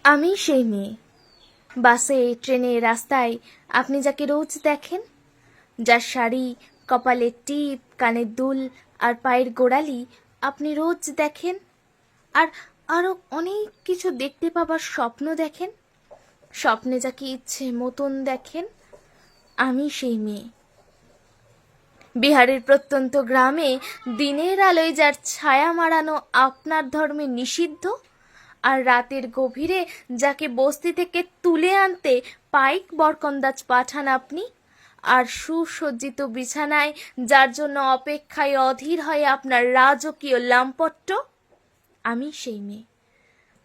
আমি সেই মেয়ে। বাসে, ট্রেনে, রাস্তায় আপনি যাকে রোজ দেখেন, যার শাড়ি, কপালের টিপ, কানের দুল আর পায়ের গোড়ালি আপনি রোজ দেখেন, আর আরো অনেক কিছু দেখতে পাবার স্বপ্ন দেখেন, স্বপ্নে যাকে ইচ্ছে মতন দেখেন, আমি সেই মেয়ে। বিহারের প্রত্যন্ত গ্রামে দিনের আলোয় যার ছায়া মাড়ানো আপনার ধর্মে নিষিদ্ধ, আর রাতের গভীরে যাকে বস্তি থেকে তুলে আনতে পাইক বরকন্দাজ পাঠান আপনি, আর সুসজ্জিত বিছানায় যার জন্য অপেক্ষায় অধীর হয় আপনার রাজকীয় লাম্পট্য, আমি সেই মেয়ে।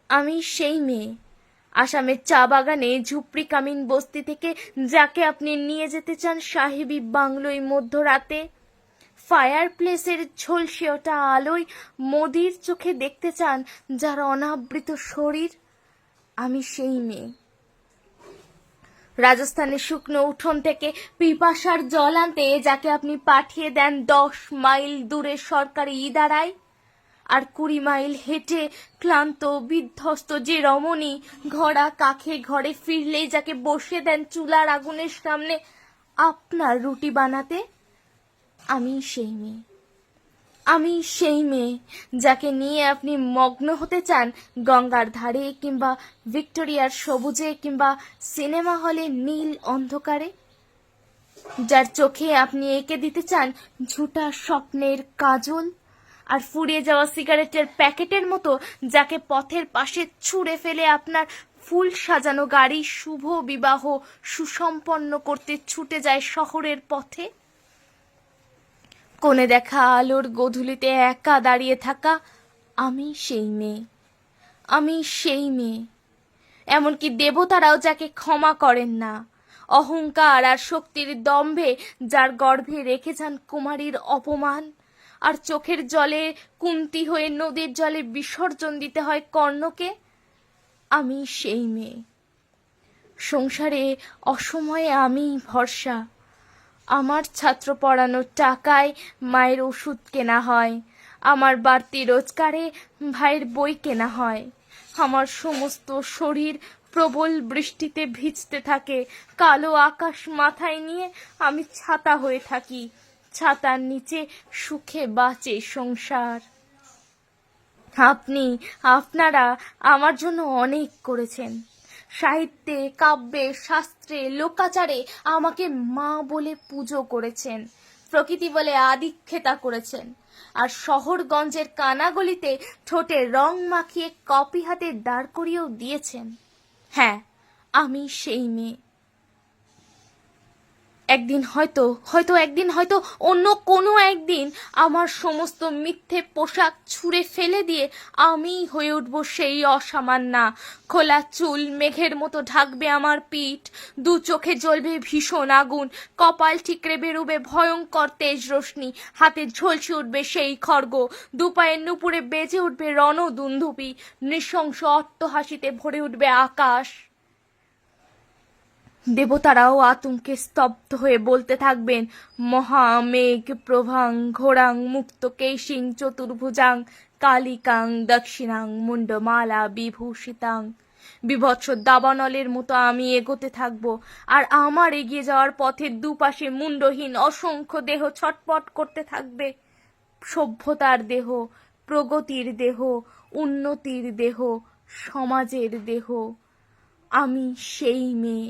আমি সেই মেয়ে। আসামের চা বাগানে ঝুপড়ি কামিন বস্তি থেকে যাকে আপনি নিয়ে যেতে চান সাহেবী বাংলোয় মধ্যরাতে, ফায়ার প্লেসের ঝলসে ওঠা আলোয় মোদির চোখে দেখতে চান যার অনাবৃত শরীর, আমি সেই মেয়ে। রাজস্থানের শুকনো উঠোন থেকে পিপাসার জল আনতে যাকে আপনি পাঠিয়ে দেন 10 মাইল দূরে সরকারি ইদারায়, আর 20 মাইল হেঁটে ক্লান্ত বিধ্বস্ত যে রমণী ঘোড়া কাখে ঘরে ফিরলেই যাকে বসিয়ে দেন চুলার আগুনের সামনে আপনার রুটি বানাতে, আমি সেই মেয়ে। আমি সেই মেয়ে যাকে নিয়ে আপনি মগ্ন হতে চান গঙ্গার ধারে, কিংবা ভিক্টোরিয়ার সবুজে, কিংবা সিনেমা হলে নীল অন্ধকারে, যার চোখে আপনি এঁকে দিতে চান ঝুটা স্বপ্নের কাজল, আর ফুরিয়ে যাওয়া সিগারেটের প্যাকেটের মতো যাকে পথের পাশে ছুঁড়ে ফেলে আপনার ফুল সাজানো গাড়ি শুভ বিবাহ সুসম্পন্ন করতে ছুটে যায় শহরের পথে। কোণে দেখা আলোর গোধূলিতে একা দাঁড়িয়ে থাকা, আমি সেই মেয়ে। আমি সেই মেয়ে। এমনকি দেবতারাও যাকে ক্ষমা করেন না, অহংকার আর শক্তির দম্ভে যার গর্ভে রেখে যান কুমারীর অপমান, আর চোখের জলে কুন্তি হয়ে নদীর জলে বিসর্জন দিতে হয় কর্ণকে, আমি সেই মেয়ে। সংসারে অসময়ে আমি ভরসা। আমার ছাত্র পড়ানোর টাকায় মায়ের ওষুধ কেনা হয়, আমার বাড়তি রোজগারে ভাইয়ের বই কেনা হয়। আমার সমস্ত শরীর প্রবল বৃষ্টিতে ভিজতে থাকে, কালো আকাশ মাথায় নিয়ে আমি ছাতা হয়ে থাকি, ছাতার নিচে সুখে বাঁচে সংসার। আপনারা আমার জন্য অনেক করেছেন। সাহিত্যে, কাব্যে, শাস্ত্রে, লোকাচারে আমাকে মা বলে পুজো করেছেন, প্রকৃতি বলে আদিক্ষেতা করেছেন, আর শহরগঞ্জের কানাগলিতে ঠোঁটে রং মাখিয়ে কপি হাতে দাঁড় করিয়েও দিয়েছেন। হ্যাঁ, আমি সেই মেয়ে। একদিন হয়তো অন্য কোনো একদিন আমার সমস্ত মিথ্যে পোশাক ছুঁড়ে ফেলে দিয়ে আমি হয়ে উঠব সেই অসামান্যা। খোলা চুল মেঘের মতো ঢাকবে আমার পিঠ, দু চোখে জ্বলবে ভীষণ আগুন, কপাল ঠিকরে বেরোবে ভয়ঙ্কর তেজ রশ্মি, হাতে ঝলসে উঠবে সেই খড়গ, দুপায়ের নুপুরে বেজে উঠবে রণদুন্দুবি, নৃশংস অট্টহাসিতে ভরে উঠবে আকাশ। দেবতারাও আতঙ্কে স্তব্ধ হয়ে বলতে থাকবেন, মহামেঘ প্রভাং ঘোরাং মুক্ত কেশিং চতুর্ভুজাং কালিকাং দক্ষিণাং মুন্ডমালা বিভূষিতাং। বিভৎস দাবানলের মতো আমি এগোতে থাকব, আর আমার এগিয়ে যাওয়ার পথের দুপাশে মুন্ডহীন অসংখ্য দেহ ছটপট করতে থাকবে। সভ্যতার দেহ, প্রগতির দেহ, উন্নতির দেহ, সমাজের দেহ। আমি সেই মেয়ে।